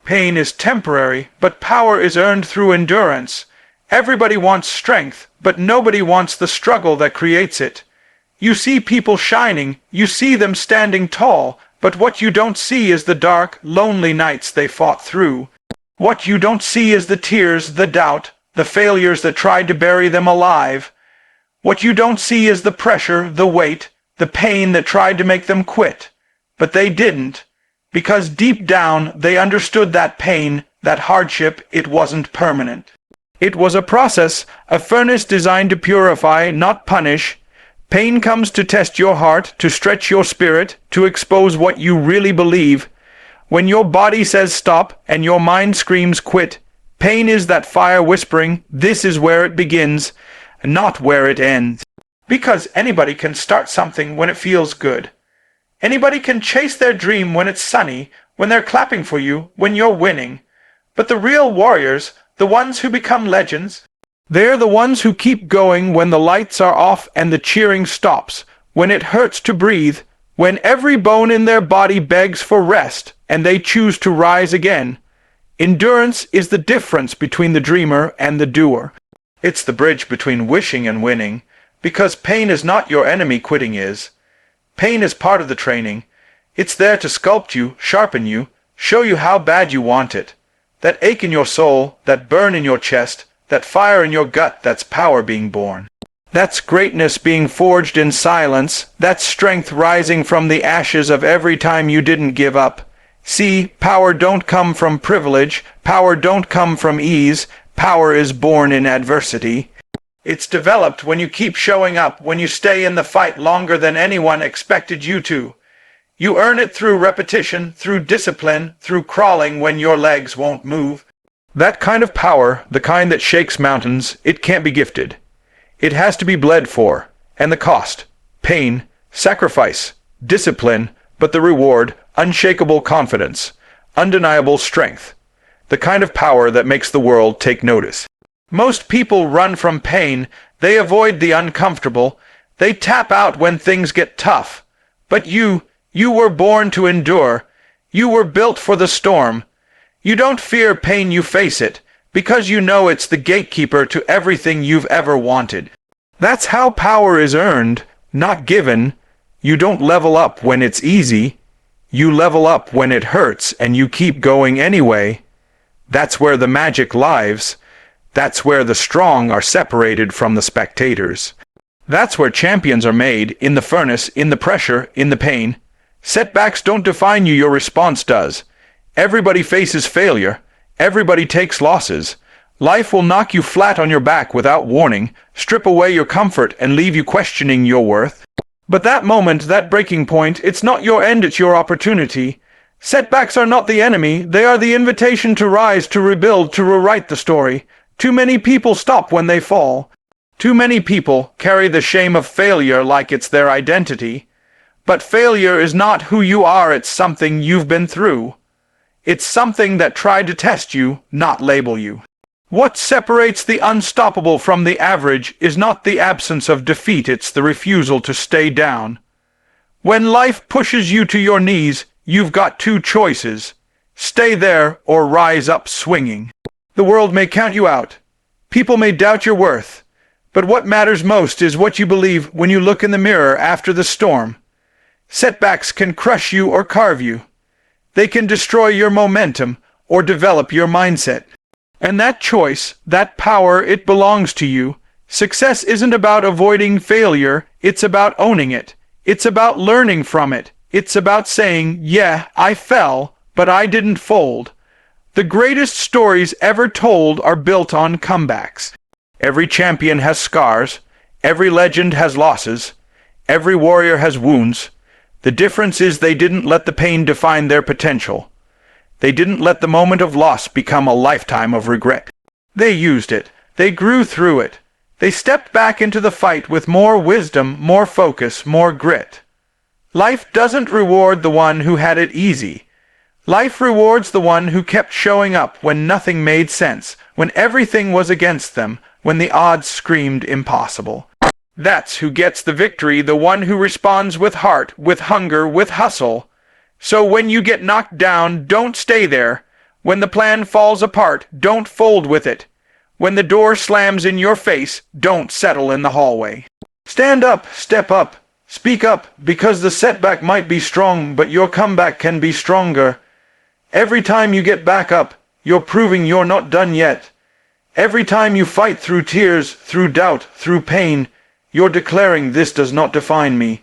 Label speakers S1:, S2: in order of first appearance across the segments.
S1: Pain is temporary, but power is earned through endurance. Everybody wants strength, but nobody wants the struggle that creates it. You see people shining, you see them standing tall, but what you don't see is the dark, lonely nights they fought through. What you don't see is the tears, the doubt, the failures that tried to bury them alive. What you don't see is the pressure, the weight, the pain that tried to make them quit. But they didn't, because deep down they understood that pain, that hardship, it wasn't permanent. It was a process, a furnace designed to purify, not punish. Pain comes to test your heart, to stretch your spirit, to expose what you really believe. When your body says stop and your mind screams quit, pain is that fire whispering, this is where it begins, not where it ends. Because anybody can start something when it feels good. Anybody can chase their dream when it's sunny, when they're clapping for you, when you're winning. But the real warriors, the ones who become legends, they're the ones who keep going when the lights are off and the cheering stops, when it hurts to breathe, when every bone in their body begs for rest, and they choose to rise again. Endurance is the difference between the dreamer and the doer. It's the bridge between wishing and winning, because pain is not your enemy, quitting is. Pain is part of the training. It's there to sculpt you, sharpen you, show you how bad you want it. That ache in your soul, that burn in your chest, that fire in your gut, that's power being born. That's greatness being forged in silence, that's strength rising from the ashes of every time you didn't give up. See, power don't come from privilege, power don't come from ease, power is born in adversity. It's developed when you keep showing up, when you stay in the fight longer than anyone expected you to. You earn it through repetition, through discipline, through crawling when your legs won't move. That kind of power, the kind that shakes mountains, it can't be gifted. It has to be bled for, and the cost, pain, sacrifice, discipline, but the reward, unshakable confidence, undeniable strength. The kind of power that makes the world take notice. Most people run from pain, they avoid the uncomfortable, they tap out when things get tough. But you were born to endure. You were built for the storm. You don't fear pain, you face it, because you know it's the gatekeeper to everything you've ever wanted. That's how power is earned, not given. You don't level up when it's easy. You level up when it hurts and you keep going anyway. That's where the magic lies. That's where the strong are separated from the spectators. That's where champions are made, in the furnace, in the pressure, in the pain. Setbacks don't define you, your response does. Everybody faces failure. Everybody takes losses. Life will knock you flat on your back without warning, strip away your comfort and leave you questioning your worth. But that moment, that breaking point, it's not your end, it's your opportunity. Setbacks are not the enemy, they are the invitation to rise, to rebuild, to rewrite the story. Too many people stop when they fall. Too many people carry the shame of failure like it's their identity. But failure is not who you are, it's something you've been through. It's something that tried to test you, not label you. What separates the unstoppable from the average is not the absence of defeat, it's the refusal to stay down. When life pushes you to your knees, you've got two choices. Stay there or rise up swinging. The world may count you out. People may doubt your worth. But what matters most is what you believe when you look in the mirror after the storm. Setbacks can crush you or carve you. They can destroy your momentum or develop your mindset. And that choice, that power, it belongs to you. Success isn't about avoiding failure, it's about owning it. It's about learning from it. It's about saying, yeah, I fell, but I didn't fold. The greatest stories ever told are built on comebacks. Every champion has scars. Every legend has losses. Every warrior has wounds. The difference is they didn't let the pain define their potential. They didn't let the moment of loss become a lifetime of regret. They used it. They grew through it. They stepped back into the fight with more wisdom, more focus, more grit. Life doesn't reward the one who had it easy. Life rewards the one who kept showing up when nothing made sense, when everything was against them, when the odds screamed impossible. That's who gets the victory, the one who responds with heart, with hunger, with hustle. So when you get knocked down, don't stay there. When the plan falls apart, don't fold with it. When the door slams in your face, don't settle in the hallway. Stand up, step up, speak up, because the setback might be strong, but your comeback can be stronger. Every time you get back up, you're proving you're not done yet. Every time you fight through tears, through doubt, through pain, you're declaring this does not define me.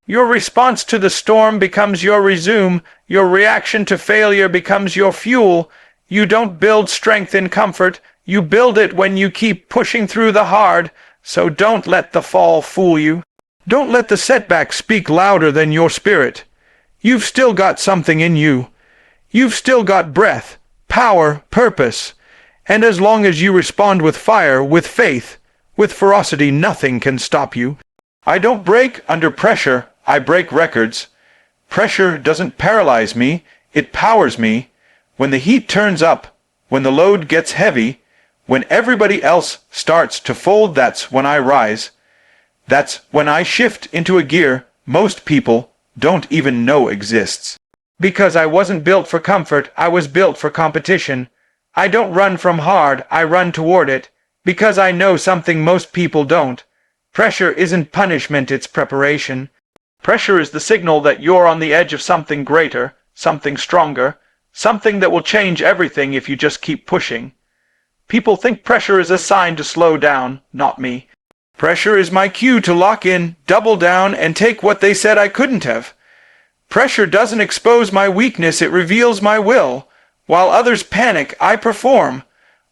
S1: Your response to the storm becomes your resume. Your reaction to failure becomes your fuel. You don't build strength in comfort. You build it when you keep pushing through the hard. So don't let the fall fool you. Don't let the setback speak louder than your spirit. You've still got something in you. You've still got breath, power, purpose. And as long as you respond with fire, with faith, with ferocity, nothing can stop you. I don't break under pressure. I break records. Pressure doesn't paralyze me, it powers me. When the heat turns up, when the load gets heavy, when everybody else starts to fold, that's when I rise. That's when I shift into a gear most people don't even know exists. Because I wasn't built for comfort, I was built for competition. I don't run from hard, I run toward it, because I know something most people don't. Pressure isn't punishment, it's preparation. Pressure is the signal that you're on the edge of something greater, something stronger, something that will change everything if you just keep pushing. People think pressure is a sign to slow down, not me. Pressure is my cue to lock in, double down, and take what they said I couldn't have. Pressure doesn't expose my weakness, it reveals my will. While others panic, I perform.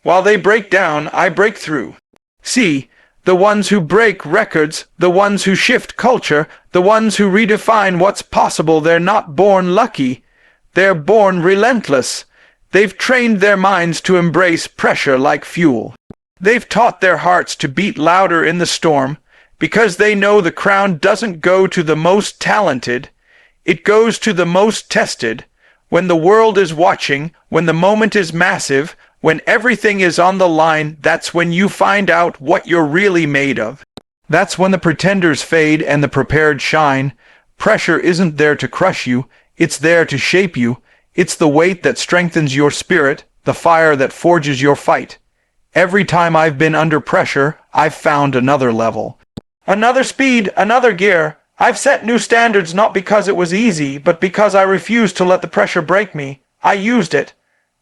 S1: While they break down, I break through. See, the ones who break records, the ones who shift culture, the ones who redefine what's possible, they're not born lucky. They're born relentless. They've trained their minds to embrace pressure like fuel. They've taught their hearts to beat louder in the storm, because they know the crown doesn't go to the most talented. It goes to the most tested. When the world is watching, when the moment is massive, when everything is on the line, that's when you find out what you're really made of. That's when the pretenders fade and the prepared shine. Pressure isn't there to crush you, it's there to shape you. It's the weight that strengthens your spirit, the fire that forges your fight. Every time I've been under pressure, I've found another level. Another speed, another gear. I've set new standards not because it was easy, but because I refused to let the pressure break me. I used it.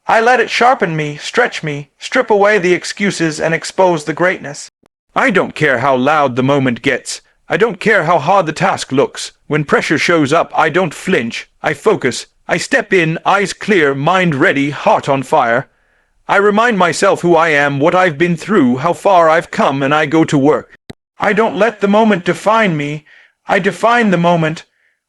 S1: I let it sharpen me, stretch me, strip away the excuses and expose the greatness. I don't care how loud the moment gets. I don't care how hard the task looks. When pressure shows up, I don't flinch. I focus. I step in, eyes clear, mind ready, heart on fire. I remind myself who I am, what I've been through, how far I've come, and I go to work. I don't let the moment define me. I define the moment.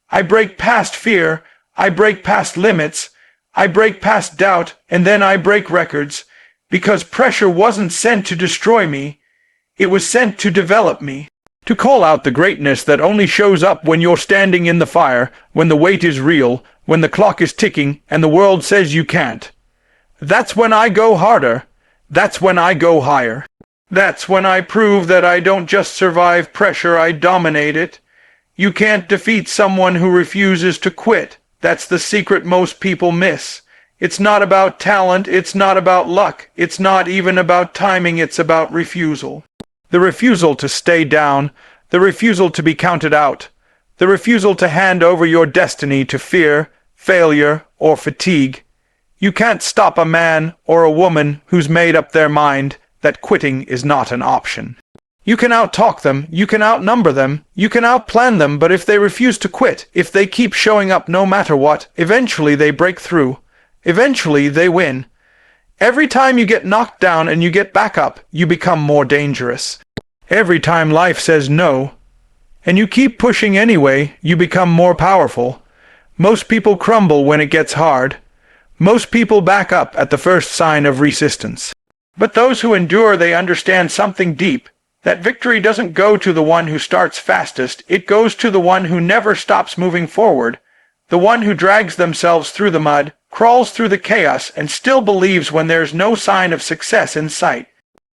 S1: I break past fear. I break past limits. I break past doubt, and then I break records, because pressure wasn't sent to destroy me. It was sent to develop me, to call out the greatness that only shows up when you're standing in the fire, when the weight is real, when the clock is ticking, and the world says you can't. That's when I go harder. That's when I go higher. That's when I prove that I don't just survive pressure, I dominate it. You can't defeat someone who refuses to quit. That's the secret most people miss. It's not about talent, it's not about luck, it's not even about timing, it's about refusal. The refusal to stay down, the refusal to be counted out, the refusal to hand over your destiny to fear, failure, or fatigue. You can't stop a man or a woman who's made up their mind that quitting is not an option. You can out-talk them, you can outnumber them, you can outplan them, but if they refuse to quit, if they keep showing up no matter what, eventually they break through. Eventually they win. Every time you get knocked down and you get back up, you become more dangerous. Every time life says no, and you keep pushing anyway, you become more powerful. Most people crumble when it gets hard. Most people back up at the first sign of resistance. But those who endure, they understand something deep. That victory doesn't go to the one who starts fastest, it goes to the one who never stops moving forward, the one who drags themselves through the mud, crawls through the chaos, and still believes when there's no sign of success in sight.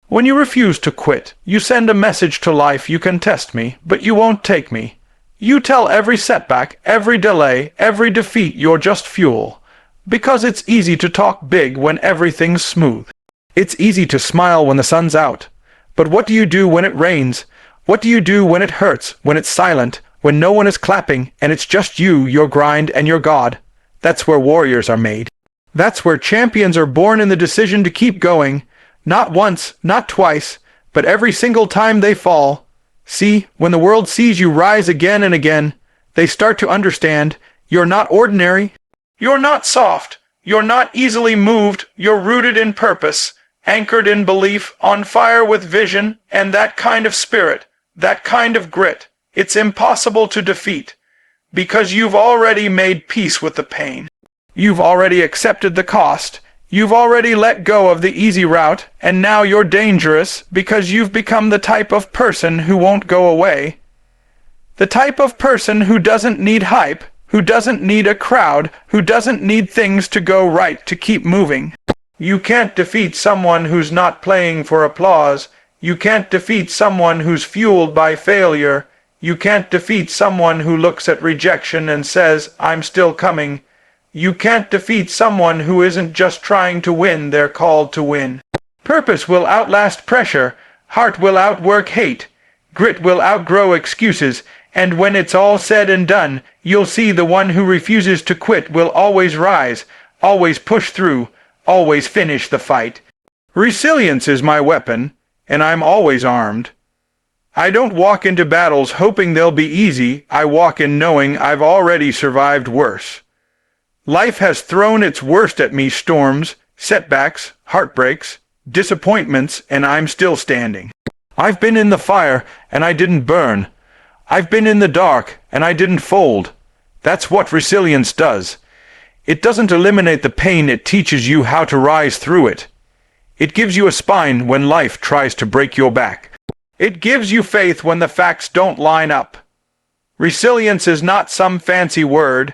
S1: When you refuse to quit, you send a message to life: you can test me, but you won't take me. You tell every setback, every delay, every defeat you're just fuel. Because it's easy to talk big when everything's smooth. It's easy to smile when the sun's out. But what do you do when it rains? What do you do when it hurts, when it's silent, when no one is clapping, and it's just you, your grind, and your God? That's where warriors are made. That's where champions are born, in the decision to keep going. Not once, not twice, but every single time they fall. See, when the world sees you rise again and again, they start to understand you're not ordinary. You're not soft. You're not easily moved. You're rooted in purpose, anchored in belief, on fire with vision, and that kind of spirit, that kind of grit, it's impossible to defeat, because you've already made peace with the pain. You've already accepted the cost. You've already let go of the easy route, and now you're dangerous because you've become the type of person who won't go away. The type of person who doesn't need hype, who doesn't need a crowd, who doesn't need things to go right to keep moving. You can't defeat someone who's not playing for applause. You can't defeat someone who's fueled by failure. You can't defeat someone who looks at rejection and says, I'm still coming. You can't defeat someone who isn't just trying to win, they're called to win. Purpose will outlast pressure. Heart will outwork hate. Grit will outgrow excuses. And when it's all said and done, you'll see the one who refuses to quit will always rise, always push through, always finish the fight. Resilience is my weapon, and I'm always armed. I don't walk into battles hoping they'll be easy. I walk in knowing I've already survived worse. Life has thrown its worst at me: storms, setbacks, heartbreaks, disappointments, and I'm still standing. I've been in the fire, and I didn't burn. I've been in the dark, and I didn't fold. That's what resilience does. It doesn't eliminate the pain, it teaches you how to rise through it. It gives you a spine when life tries to break your back. It gives you faith when the facts don't line up. Resilience is not some fancy word.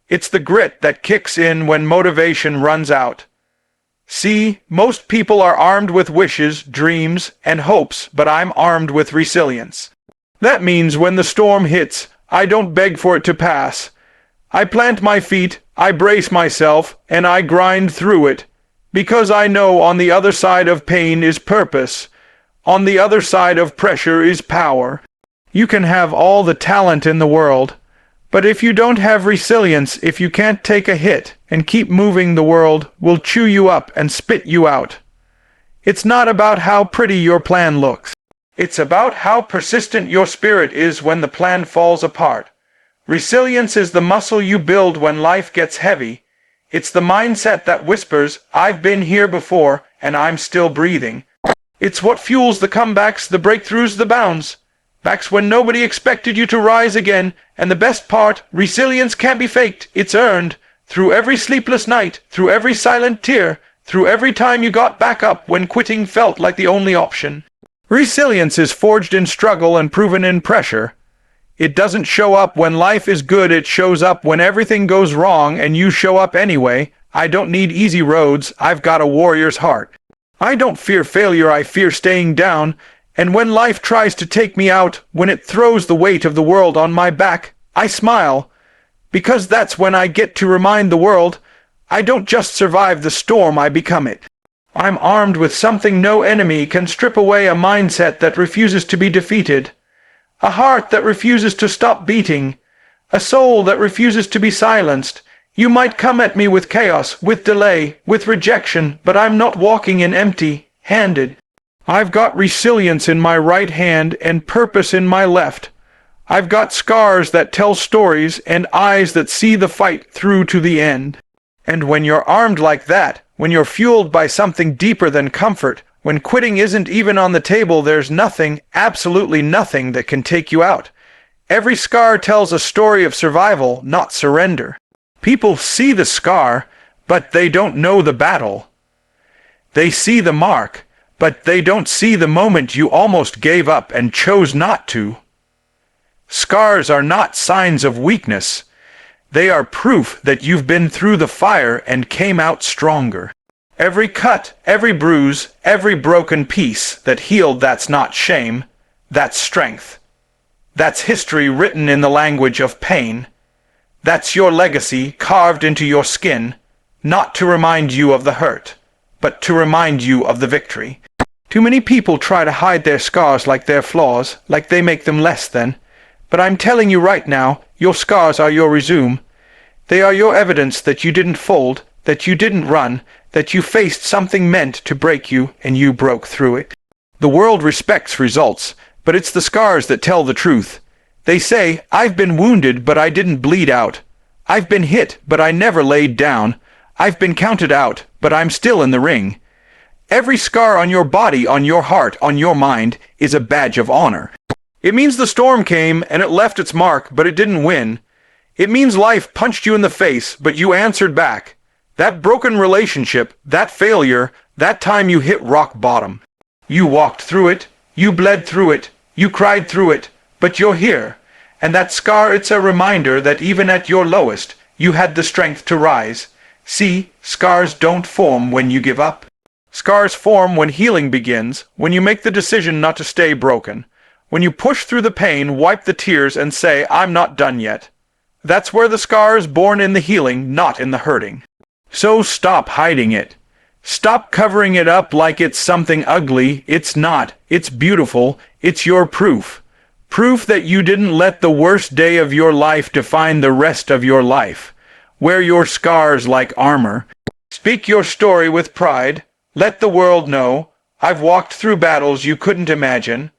S1: It's the grit that kicks in when motivation runs out. See, most people are armed with wishes, dreams, and hopes, but I'm armed with resilience. That means when the storm hits, I don't beg for it to pass. I plant my feet, I brace myself, and I grind through it, because I know on the other side of pain is purpose. On the other side of pressure is power. You can have all the talent in the world, but if you don't have resilience, if you can't take a hit and keep moving, the world will chew you up and spit you out. It's not about how pretty your plan looks. It's about how persistent your spirit is when the plan falls apart. Resilience is the muscle you build when life gets heavy. It's the mindset that whispers, I've been here before, and I'm still breathing. It's what fuels the comebacks, the breakthroughs, the bounds. Backs when nobody expected you to rise again. And the best part, resilience can't be faked, it's earned. Through every sleepless night, through every silent tear, through every time you got back up when quitting felt like the only option. Resilience is forged in struggle and proven in pressure. It doesn't show up when life is good, it shows up when everything goes wrong and you show up anyway. I don't need easy roads, I've got a warrior's heart. I don't fear failure, I fear staying down. And when life tries to take me out, when it throws the weight of the world on my back, I smile. Because that's when I get to remind the world, I don't just survive the storm, I become it. I'm armed with something no enemy can strip away: a mindset that refuses to be defeated, a heart that refuses to stop beating, a soul that refuses to be silenced. You might come at me with chaos, with delay, with rejection, but I'm not walking in empty-handed. I've got resilience in my right hand and purpose in my left. I've got scars that tell stories and eyes that see the fight through to the end. And when you're armed like that, when you're fueled by something deeper than comfort, when quitting isn't even on the table, there's nothing, absolutely nothing, that can take you out. Every scar tells a story of survival, not surrender. People see the scar, but they don't know the battle. They see the mark, but they don't see the moment you almost gave up and chose not to. Scars are not signs of weakness. They are proof that you've been through the fire and came out stronger. Every cut, every bruise, every broken piece that healed, that's not shame, that's strength. That's history written in the language of pain. That's your legacy carved into your skin. not to remind you of the hurt, but to remind you of the victory. Too many people try to hide their scars like their flaws, like they make them less than. But I'm telling you right now, your scars are your resume. They are your evidence that you didn't fold, that you didn't run, that you faced something meant to break you and you broke through it. The world respects results, but it's the scars that tell the truth. They say, I've been wounded, but I didn't bleed out. I've been hit, but I never laid down. I've been counted out, but I'm still in the ring. Every scar on your body, on your heart, on your mind, is a badge of honor. It means the storm came and it left its mark, but it didn't win. It means life punched you in the face, but you answered back. That broken relationship, that failure, that time you hit rock bottom. You walked through it, you bled through it, you cried through it, but you're here. And that scar, it's a reminder that even at your lowest, you had the strength to rise. See, scars don't form when you give up. Scars form when healing begins, when you make the decision not to stay broken. When you push through the pain, wipe the tears, and say, I'm not done yet. That's where the scar is born, in the healing, not in the hurting. So stop hiding it. Stop covering it up like it's something ugly. It's not. It's beautiful. It's your proof. Proof that you didn't let the worst day of your life define the rest of your life. Wear your scars like armor. Speak your story with pride. Let the world know. I've walked through battles you couldn't imagine.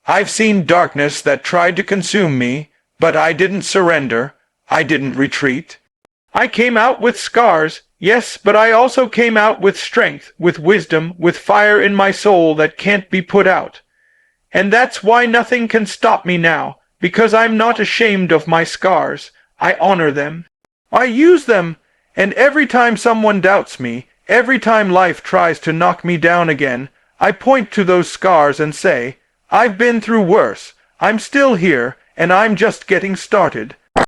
S1: I've seen darkness that tried to consume me, but I didn't surrender. I didn't retreat. I came out with scars, yes, but I also came out with strength, with wisdom, with fire in my soul that can't be put out. And that's why nothing can stop me now, because I'm not ashamed of my scars. I honor them. I use them, and every time someone doubts me, every time life tries to knock me down again, I point to those scars and say, I've been through worse. I'm still here, and I'm just getting started.